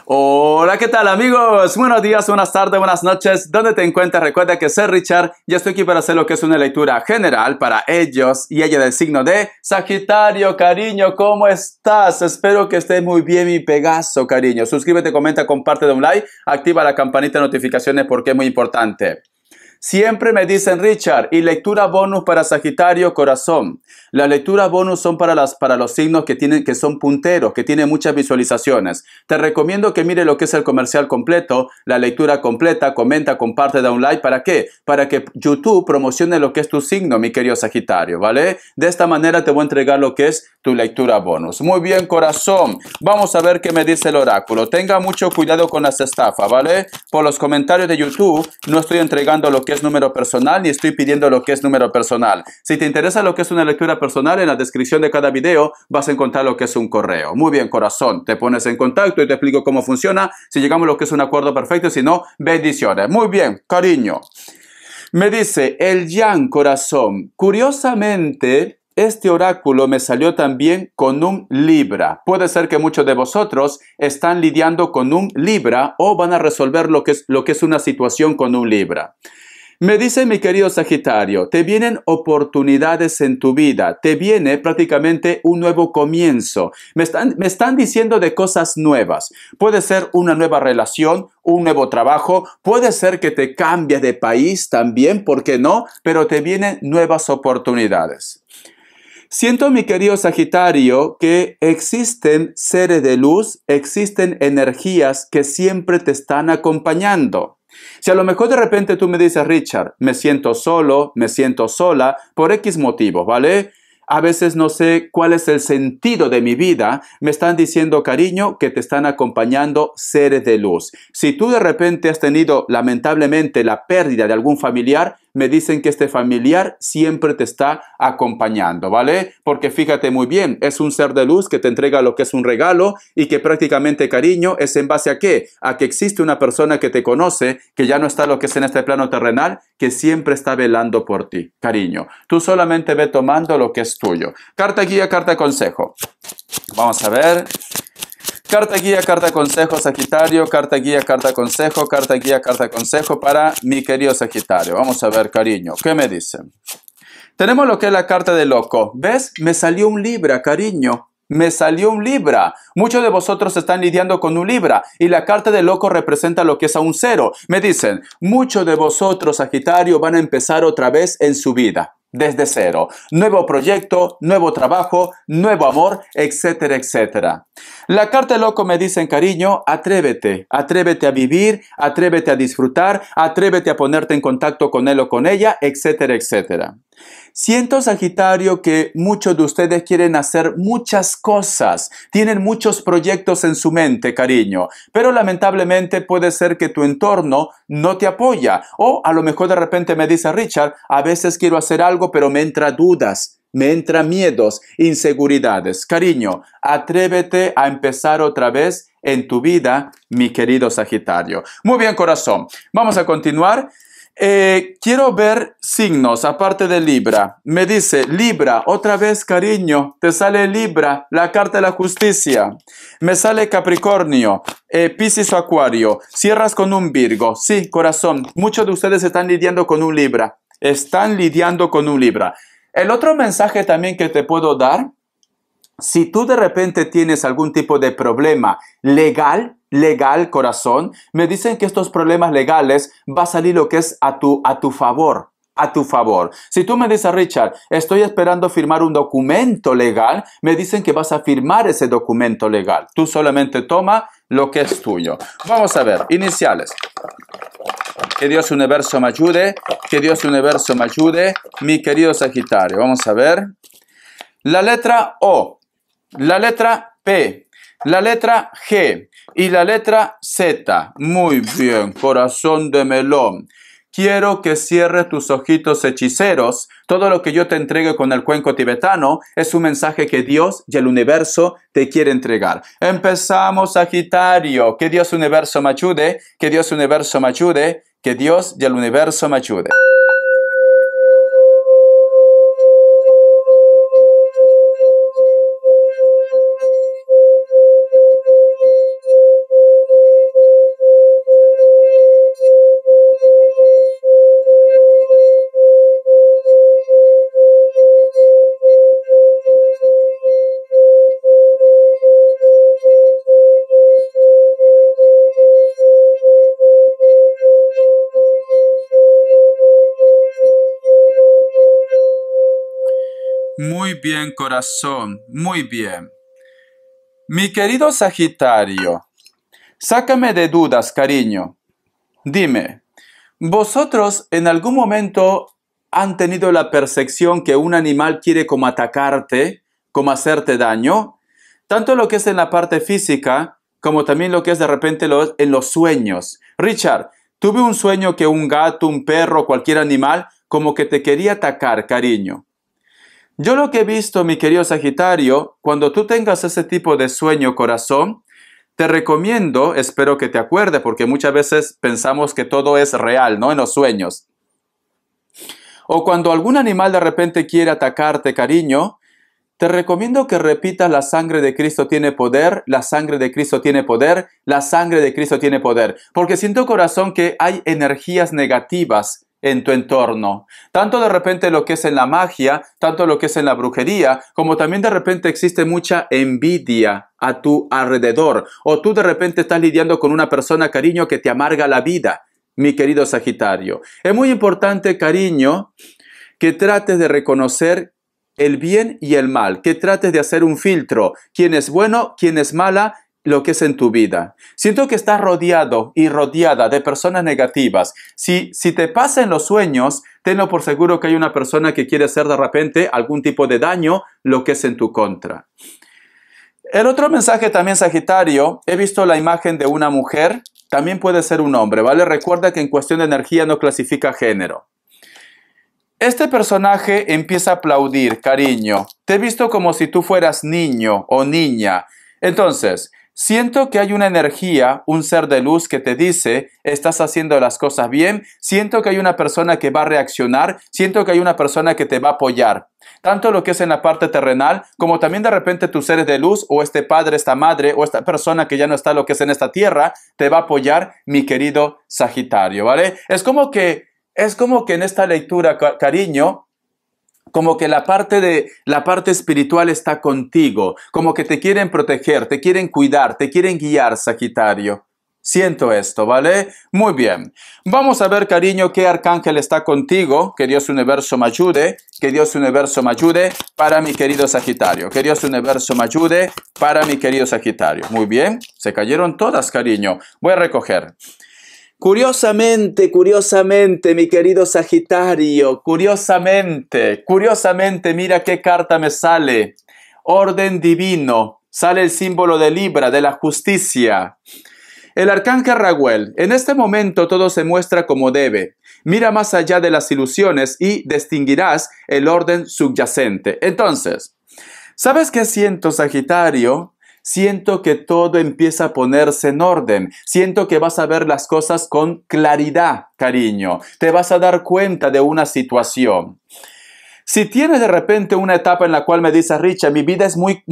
Hola, ¿qué tal amigos? Buenos días, buenas tardes, buenas noches. ¿Dónde te encuentras? Recuerda que soy Richard y estoy aquí para hacer lo que es una lectura general para ellos y ella del signo de Sagitario. Cariño, ¿cómo estás? Espero que estés muy bien, mi Pegaso, cariño. Suscríbete, comenta, comparte, da un like, activa la campanita de notificaciones porque es muy importante. Siempre me dicen, Richard, y lectura bonus para Sagitario, corazón. Las lecturas bonus son para los signos que son punteros, que tienen muchas visualizaciones. Te recomiendo que mire lo que es el comercial completo, la lectura completa, comenta, comparte, da un like. ¿Para qué? Para que YouTube promocione lo que es tu signo, mi querido Sagitario, ¿vale? De esta manera te voy a entregar lo que es tu lectura bonus. Muy bien, corazón. Vamos a ver qué me dice el oráculo. Tenga mucho cuidado con las estafas, ¿vale? Por los comentarios de YouTube no estoy entregando lo que es número personal ni estoy pidiendo lo que es número personal. Si te interesa lo que es una lectura personal, en la descripción de cada video vas a encontrar lo que es un correo. Muy bien, corazón. Te pones en contacto y te explico cómo funciona. Si llegamos a lo que es un acuerdo perfecto, si no, bendiciones. Muy bien, cariño. Me dice el Yang, corazón. Curiosamente, este oráculo me salió también con un Libra. Puede ser que muchos de vosotros están lidiando con un Libra o van a resolver lo que es una situación con un Libra. Me dice mi querido Sagitario, te vienen oportunidades en tu vida, te viene prácticamente un nuevo comienzo. Me están diciendo de cosas nuevas. Puede ser una nueva relación, un nuevo trabajo, puede ser que te cambies de país también, ¿por qué no? Pero te vienen nuevas oportunidades. Siento, mi querido Sagitario, que existen seres de luz, existen energías que siempre te están acompañando. Si a lo mejor de repente tú me dices, Richard, me siento solo, me siento sola, por X motivos, ¿vale? A veces no sé cuál es el sentido de mi vida. Me están diciendo, cariño, que te están acompañando seres de luz. Si tú de repente has tenido lamentablemente la pérdida de algún familiar, me dicen que este familiar siempre te está acompañando, ¿vale? Porque fíjate muy bien, es un ser de luz que te entrega lo que es un regalo y que prácticamente, cariño, es en base a ¿qué? A que existe una persona que te conoce, que ya no está lo que es en este plano terrenal, que siempre está velando por ti, cariño. Tú solamente ve tomando lo que es tuyo. Carta guía, carta consejo. Vamos a ver. Carta guía, carta consejo, Sagitario. Carta guía, carta consejo. Carta guía, carta consejo para mi querido Sagitario. Vamos a ver, cariño. ¿Qué me dicen? Tenemos lo que es la carta de loco. ¿Ves? Me salió un Libra, cariño. Me salió un Libra. Muchos de vosotros están lidiando con un Libra y la carta de loco representa lo que es a un cero. Me dicen, muchos de vosotros, Sagitario, van a empezar otra vez en su vida. Desde cero. Nuevo proyecto, nuevo trabajo, nuevo amor, etcétera, etcétera. La carta de loco me dice, cariño, atrévete. Atrévete a vivir, atrévete a disfrutar, atrévete a ponerte en contacto con él o con ella, etcétera, etcétera. Siento, Sagitario, que muchos de ustedes quieren hacer muchas cosas, tienen muchos proyectos en su mente, cariño, pero lamentablemente puede ser que tu entorno no te apoya o a lo mejor de repente me dice, Richard, a veces quiero hacer algo pero me entra dudas, me entran miedos, inseguridades. Cariño, atrévete a empezar otra vez en tu vida, mi querido Sagitario. Muy bien, corazón, vamos a continuar. Quiero ver signos aparte de Libra. Me dice Libra, otra vez, cariño, te sale Libra, la carta de la justicia. Me sale Capricornio, Piscis o Acuario. Cierras con un Virgo. Sí, corazón, muchos de ustedes están lidiando con un Libra. Están lidiando con un Libra. El otro mensaje también que te puedo dar, si tú de repente tienes algún tipo de problema legal, corazón, me dicen que estos problemas legales va a salir lo que es a tu favor. A tu favor. Si tú me dices, Richard, estoy esperando firmar un documento legal, me dicen que vas a firmar ese documento legal. Tú solamente toma lo que es tuyo. Vamos a ver, iniciales. Que Dios Universo me ayude, que Dios Universo me ayude, mi querido Sagitario. Vamos a ver. La letra O, la letra P, la letra G y la letra Z. Muy bien, corazón de melón. Quiero que cierres tus ojitos hechiceros. Todo lo que yo te entregue con el cuenco tibetano es un mensaje que Dios y el universo te quiere entregar. Empezamos, Sagitario. Que Dios Universo me ayude, que Dios Universo me ayude, que Dios y el universo me ayude. Muy bien, corazón, muy bien. Mi querido Sagitario, sácame de dudas, cariño. Dime, ¿vosotros en algún momento han tenido la percepción que un animal quiere como atacarte, como hacerte daño? Tanto lo que es en la parte física, como también lo que es de repente en los sueños. Richard, tuve un sueño que un gato, un perro, cualquier animal, como que te quería atacar, cariño. Yo lo que he visto, mi querido Sagitario, cuando tú tengas ese tipo de sueño, corazón, te recomiendo, espero que te acuerdes, porque muchas veces pensamos que todo es real, ¿no? En los sueños. O cuando algún animal de repente quiere atacarte, cariño, te recomiendo que repitas: la sangre de Cristo tiene poder, la sangre de Cristo tiene poder, la sangre de Cristo tiene poder. Porque siento, corazón, que hay energías negativas en tu entorno. Tanto de repente lo que es en la magia, tanto lo que es en la brujería, como también de repente existe mucha envidia a tu alrededor. O tú de repente estás lidiando con una persona, cariño, que te amarga la vida, mi querido Sagitario. Es muy importante, cariño, que trates de reconocer el bien y el mal, que trates de hacer un filtro, quién es bueno, quién es mala, lo que es en tu vida. Siento que estás rodeado y rodeada de personas negativas. Si te pasa en los sueños, tenlo por seguro que hay una persona que quiere hacer de repente algún tipo de daño, lo que es en tu contra. El otro mensaje también, Sagitario, he visto la imagen de una mujer, también puede ser un hombre, ¿vale? Recuerda que en cuestión de energía no clasifica género. Este personaje empieza a aplaudir, cariño. Te he visto como si tú fueras niño o niña. Entonces, siento que hay una energía, un ser de luz que te dice: estás haciendo las cosas bien. Siento que hay una persona que va a reaccionar. Siento que hay una persona que te va a apoyar. Tanto lo que es en la parte terrenal, como también de repente tus seres de luz, o este padre, esta madre, o esta persona que ya no está lo que es en esta tierra, te va a apoyar, mi querido Sagitario, ¿vale? Es como que en esta lectura, cariño, como que la parte espiritual está contigo, como que te quieren proteger, te quieren cuidar, te quieren guiar, Sagitario. Siento esto, ¿vale? Muy bien. Vamos a ver, cariño, qué arcángel está contigo. Que Dios Universo me ayude. Que Dios Universo me ayude para mi querido Sagitario. Que Dios Universo me ayude para mi querido Sagitario. Muy bien. Se cayeron todas, cariño. Voy a recoger. Curiosamente, mi querido Sagitario, curiosamente, mira qué carta me sale. Orden divino, sale el símbolo de Libra, de la justicia. El arcángel Raguel, en este momento todo se muestra como debe. Mira más allá de las ilusiones y distinguirás el orden subyacente. Entonces, ¿sabes qué siento, Sagitario? Siento que todo empieza a ponerse en orden. Siento que vas a ver las cosas con claridad, cariño. Te vas a dar cuenta de una situación. Si tienes de repente una etapa en la cual me dices: Richard, mi vida es muy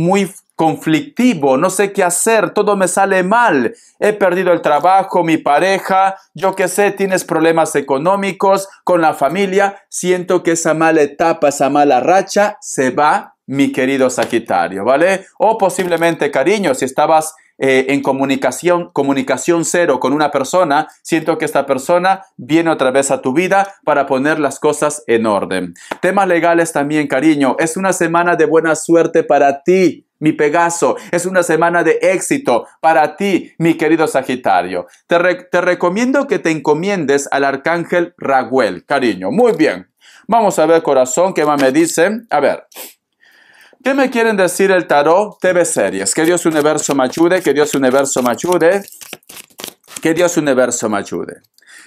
conflictivo, no sé qué hacer, todo me sale mal, he perdido el trabajo, mi pareja, yo qué sé, tienes problemas económicos con la familia, siento que esa mala etapa, esa mala racha se va, mi querido Sagitario, ¿vale? O posiblemente, cariño, si estabas en comunicación cero con una persona, siento que esta persona viene otra vez a tu vida para poner las cosas en orden. Temas legales también, cariño. Es una semana de buena suerte para ti, mi Pegaso. Es una semana de éxito para ti, mi querido Sagitario. Te recomiendo que te encomiendes al arcángel Raguel, cariño. Muy bien. Vamos a ver, corazón, qué más me dicen. A ver. ¿Qué me quieren decir el tarot TV Series? Que Dios Universo me ayude, que Dios Universo me ayude, que Dios Universo me ayude.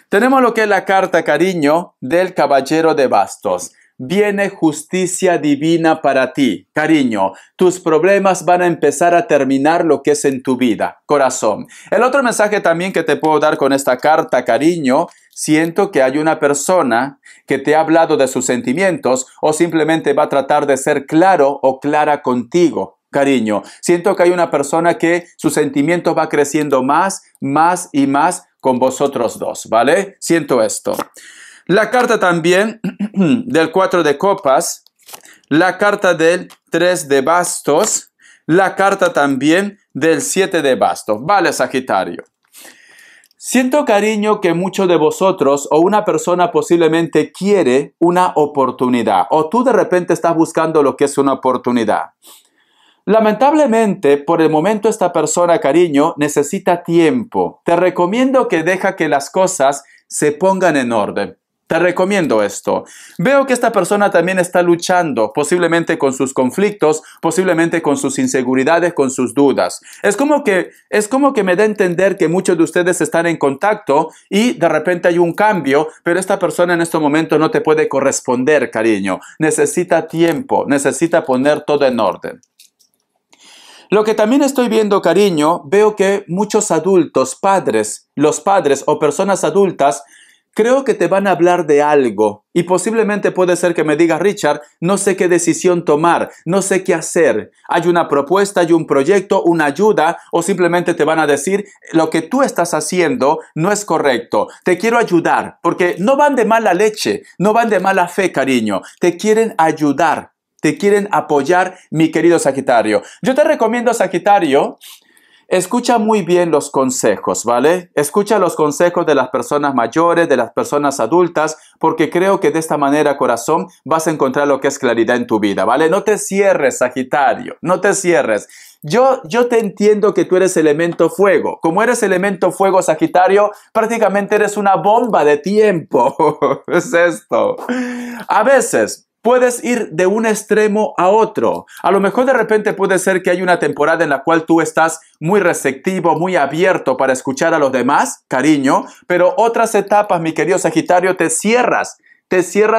Tenemos lo que es la carta, cariño, del Caballero de Bastos. Viene justicia divina para ti, cariño. Tus problemas van a empezar a terminar lo que es en tu vida, corazón. El otro mensaje también que te puedo dar con esta carta, cariño, siento que hay una persona que te ha hablado de sus sentimientos o simplemente va a tratar de ser claro o clara contigo, cariño. Siento que hay una persona que sus sentimientos va creciendo más y más con vosotros dos, ¿vale? Siento esto. La carta también del 4 de copas, la carta del 3 de bastos, la carta también del 7 de bastos. Vale, Sagitario. Siento, cariño, que muchos de vosotros o una persona posiblemente quiere una oportunidad o tú de repente estás buscando lo que es una oportunidad. Lamentablemente, por el momento esta persona, cariño, necesita tiempo. Te recomiendo que deja que las cosas se pongan en orden. Te recomiendo esto. Veo que esta persona también está luchando, posiblemente con sus conflictos, posiblemente con sus inseguridades, con sus dudas. Es como que me da a entender que muchos de ustedes están en contacto y de repente hay un cambio, pero esta persona en este momento no te puede corresponder, cariño. Necesita tiempo, necesita poner todo en orden. Lo que también estoy viendo, cariño, veo que muchos adultos, padres, los padres o personas adultas, creo que te van a hablar de algo y posiblemente puede ser que me digas, Richard, no sé qué decisión tomar, no sé qué hacer. Hay una propuesta, hay un proyecto, una ayuda o simplemente te van a decir lo que tú estás haciendo no es correcto. Te quiero ayudar porque no van de mala leche, no van de mala fe, cariño. Te quieren ayudar, te quieren apoyar, mi querido Sagitario. Yo te recomiendo, Sagitario, escucha muy bien los consejos, ¿vale? Escucha los consejos de las personas mayores, de las personas adultas, porque creo que de esta manera, corazón, vas a encontrar lo que es claridad en tu vida, ¿vale? No te cierres, Sagitario, no te cierres. Yo te entiendo que tú eres elemento fuego. Como eres elemento fuego, Sagitario, prácticamente eres una bomba de tiempo. Es esto. A veces puedes ir de un extremo a otro. A lo mejor de repente puede ser que hay una temporada en la cual tú estás muy receptivo, muy abierto para escuchar a los demás, cariño, pero otras etapas, mi querido Sagitario, te cierras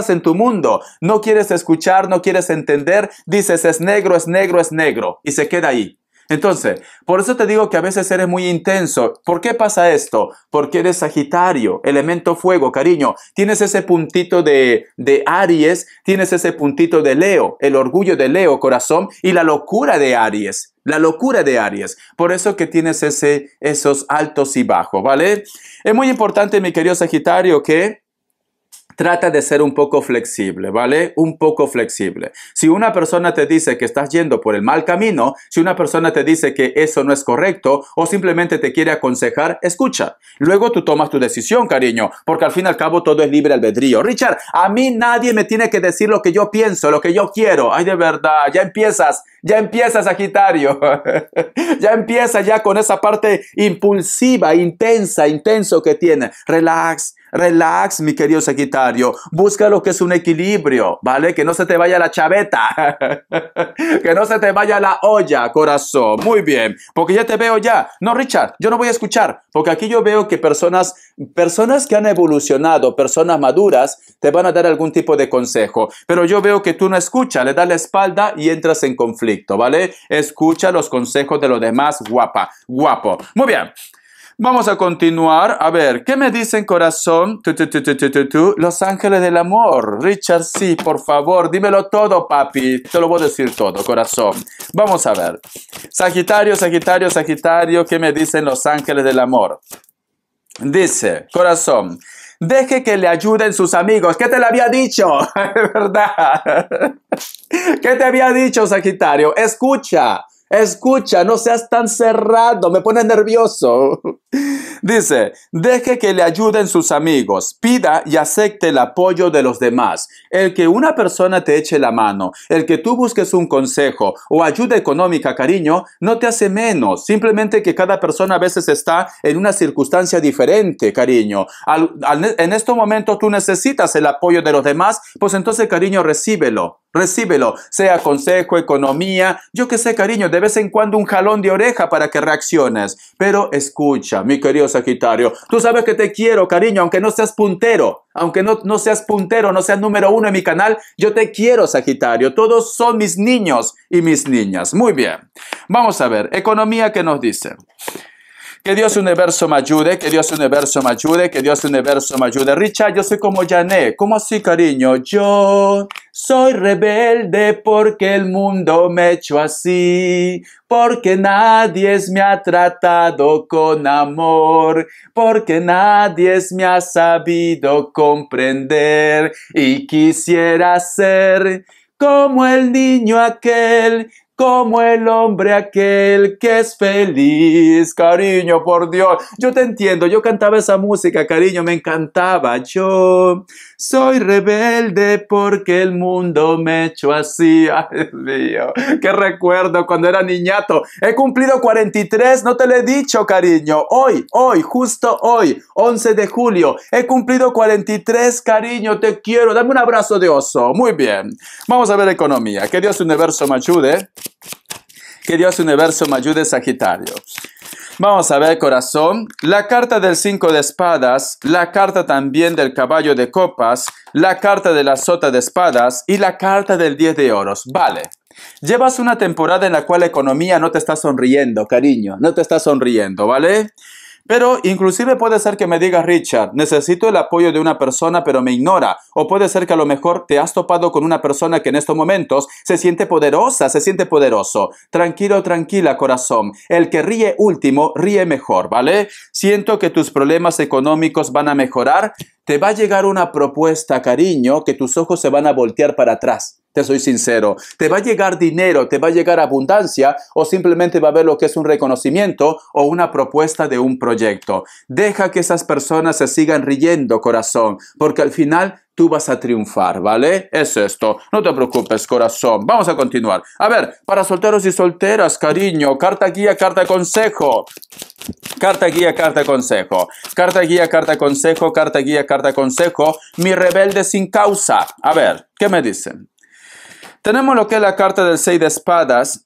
en tu mundo. No quieres escuchar, no quieres entender, dices es negro, es negro, es negro y se queda ahí. Entonces, por eso te digo que a veces eres muy intenso. ¿Por qué pasa esto? Porque eres Sagitario, elemento fuego, cariño. Tienes ese puntito de Aries, tienes ese puntito de Leo, el orgullo de Leo, corazón, y la locura de Aries. La locura de Aries. Por eso que tienes esos altos y bajos, ¿vale? Es muy importante, mi querido Sagitario, que trata de ser un poco flexible, ¿vale? Un poco flexible. Si una persona te dice que estás yendo por el mal camino, si una persona te dice que eso no es correcto o simplemente te quiere aconsejar, escucha. Luego tú tomas tu decisión, cariño, porque al fin y al cabo todo es libre albedrío. Richard, a mí nadie me tiene que decir lo que yo pienso, lo que yo quiero. Ay, de verdad, ya empiezas, Sagitario. Ya empieza ya con esa parte impulsiva, intenso que tiene. Relax, mi querido Sagitario. Busca lo que es un equilibrio, ¿vale? Que no se te vaya la chaveta. Que no se te vaya la olla, corazón. Muy bien. Porque ya te veo ya. No, Richard, yo no voy a escuchar. Porque aquí yo veo que personas que han evolucionado, personas maduras, te van a dar algún tipo de consejo. Pero yo veo que tú no escuchas, le das la espalda y entras en conflicto, ¿vale? Escucha los consejos de los demás, guapo. Muy bien. Vamos a continuar. A ver, ¿qué me dicen, corazón? Los ángeles del amor. Richard, sí, por favor, dímelo todo, papi. Te lo voy a decir todo, corazón. Vamos a ver. Sagitario, ¿qué me dicen los ángeles del amor? Dice, corazón, deje que le ayuden sus amigos. ¿Qué te le había dicho? ¿Verdad? ¿Qué te había dicho, Sagitario? Escucha, no seas tan cerrado, me pone nervioso. Dice, deje que le ayuden sus amigos, pida y acepte el apoyo de los demás. El que una persona te eche la mano, el que tú busques un consejo o ayuda económica, cariño, no te hace menos. Simplemente que cada persona a veces está en una circunstancia diferente, cariño. En este momento tú necesitas el apoyo de los demás, pues entonces, cariño, recíbelo, sea consejo, economía, yo qué sé, cariño, de vez en cuando un jalón de oreja para que reacciones. Pero escucha, mi querido Sagitario, tú sabes que te quiero, cariño, aunque no seas puntero, no seas número 1 en mi canal, yo te quiero, Sagitario. Todos son mis niños y mis niñas. Muy bien. Vamos a ver, economía, ¿qué nos dice? Que Dios universo me ayude, que Dios universo me ayude, que Dios universo me ayude. Richard, yo soy como Janet. ¿Cómo así, cariño? Yo soy rebelde porque el mundo me ha hecho así, porque nadie me ha tratado con amor, porque nadie me ha sabido comprender y quisiera ser como el niño aquel, como el hombre aquel que es feliz. Cariño, por Dios, yo te entiendo, yo cantaba esa música, cariño, me encantaba. Yo soy rebelde porque el mundo me echó así. Ay, Dios mío, qué recuerdo cuando era niñato. He cumplido 43, no te lo he dicho, cariño. Hoy, justo hoy, 11 de julio, he cumplido 43, cariño, te quiero. Dame un abrazo de oso. Muy bien. Vamos a ver economía. Que Dios universo me ayude. Que Dios universo me ayude, Sagitario. Vamos a ver, corazón, la carta del 5 de espadas, la carta también del caballo de copas, la carta de la sota de espadas y la carta del 10 de oros. Vale. Llevas una temporada en la cual la economía no te está sonriendo, cariño, no te está sonriendo, ¿vale? Pero inclusive puede ser que me digas, Richard, necesito el apoyo de una persona pero me ignora. O puede ser que a lo mejor te has topado con una persona que en estos momentos se siente poderosa, se siente poderoso. Tranquilo, tranquila, corazón. El que ríe último, ríe mejor, ¿vale? Siento que tus problemas económicos van a mejorar. Te va a llegar una propuesta, cariño, que tus ojos se van a voltear para atrás. Te soy sincero, te va a llegar dinero, te va a llegar abundancia o simplemente va a haber lo que es un reconocimiento o una propuesta de un proyecto. Deja que esas personas se sigan riendo, corazón, porque al final tú vas a triunfar, ¿vale? Es esto, no te preocupes, corazón. Vamos a continuar. A ver, para solteros y solteras, cariño, carta guía, carta consejo. Carta guía, carta consejo. Carta guía, carta consejo, carta guía, carta consejo. Mi rebelde sin causa. A ver, ¿qué me dicen? Tenemos lo que es la carta del 6 de espadas,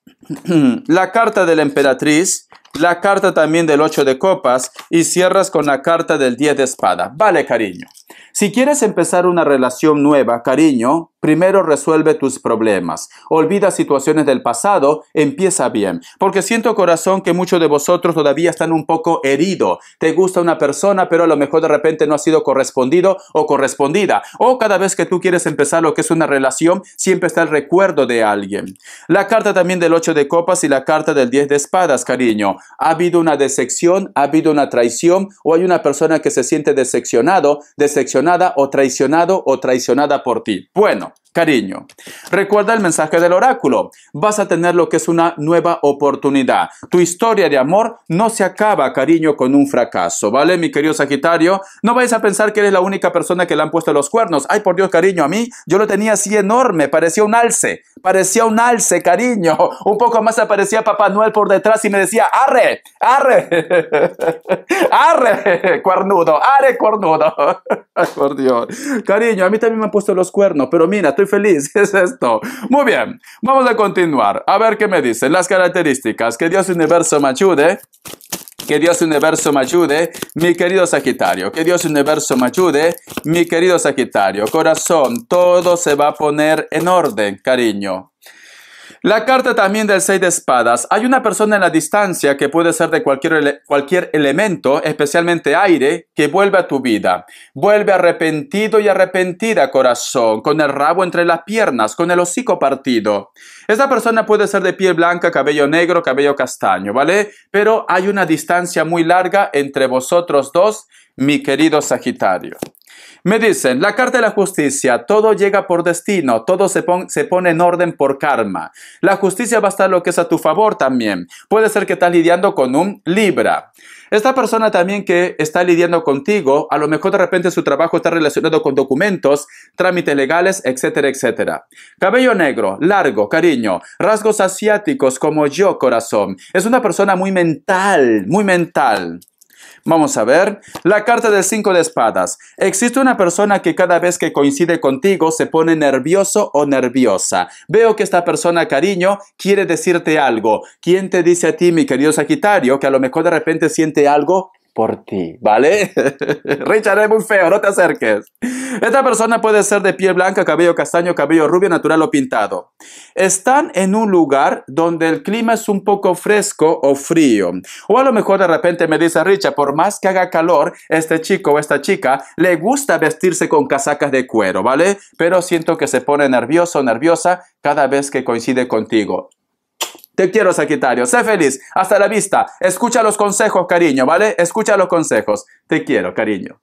la carta de la emperatriz, la carta también del 8 de copas y cierras con la carta del 10 de espada. Vale, cariño. Si quieres empezar una relación nueva, cariño, primero resuelve tus problemas. Olvida situaciones del pasado, empieza bien. Porque siento, corazón, que muchos de vosotros todavía están un poco heridos. Te gusta una persona, pero a lo mejor de repente no ha sido correspondido o correspondida. O cada vez que tú quieres empezar lo que es una relación, siempre está el recuerdo de alguien. La carta también del 8 de copas y la carta del 10 de espadas, cariño. Ha habido una decepción, ha habido una traición o hay una persona que se siente decepcionado, decepcionada o traicionada por ti. Bueno, cariño, recuerda el mensaje del oráculo. Vas a tener lo que es una nueva oportunidad. Tu historia de amor no se acaba, cariño, con un fracaso, ¿vale, mi querido Sagitario? No vais a pensar que eres la única persona que le han puesto los cuernos. Ay, por Dios, cariño, a mí yo lo tenía así enorme, parecía un alce, cariño. Un poco más aparecía Papá Noel por detrás y me decía, arre, arre, arre, cuernudo, arre, cuernudo. Ay, por Dios. Cariño, a mí también me han puesto los cuernos, pero mira, estoy feliz, es esto. Muy bien, vamos a continuar. A ver qué me dicen las características. Que Dios universo me ayude. Que Dios universo me ayude, mi querido Sagitario. Que Dios universo me ayude, mi querido Sagitario. Corazón, todo se va a poner en orden, cariño. La carta también del 6 de espadas. Hay una persona en la distancia que puede ser de cualquier elemento, especialmente aire, que vuelve a tu vida. Vuelve arrepentido y arrepentida, corazón, con el rabo entre las piernas, con el hocico partido. Esta persona puede ser de piel blanca, cabello negro, cabello castaño, ¿vale? Pero hay una distancia muy larga entre vosotros dos, mi querido Sagitario. Me dicen, la carta de la justicia, todo llega por destino, todo se pone en orden por karma. La justicia va a estar lo que es a tu favor también. Puede ser que estás lidiando con un Libra. Esta persona también que está lidiando contigo, a lo mejor de repente su trabajo está relacionado con documentos, trámites legales, etcétera, etcétera. Cabello negro, largo, cariño, rasgos asiáticos como yo, corazón. Es una persona muy mental, muy mental. Vamos a ver, la carta del 5 de espadas. Existe una persona que cada vez que coincide contigo se pone nervioso o nerviosa. Veo que esta persona, cariño, quiere decirte algo. ¿Quién te dice a ti, mi querido Sagitario, que a lo mejor de repente siente algo por ti, ¿vale? Richard, es muy feo, no te acerques. Esta persona puede ser de piel blanca, cabello castaño, cabello rubio, natural o pintado. Están en un lugar donde el clima es un poco fresco o frío. O a lo mejor de repente me dice Richard, por más que haga calor, este chico o esta chica le gusta vestirse con casacas de cuero, ¿vale? Pero siento que se pone nervioso o nerviosa cada vez que coincide contigo. Te quiero, Sagitario. Sé feliz. Hasta la vista. Escucha los consejos, cariño, ¿vale? Escucha los consejos. Te quiero, cariño.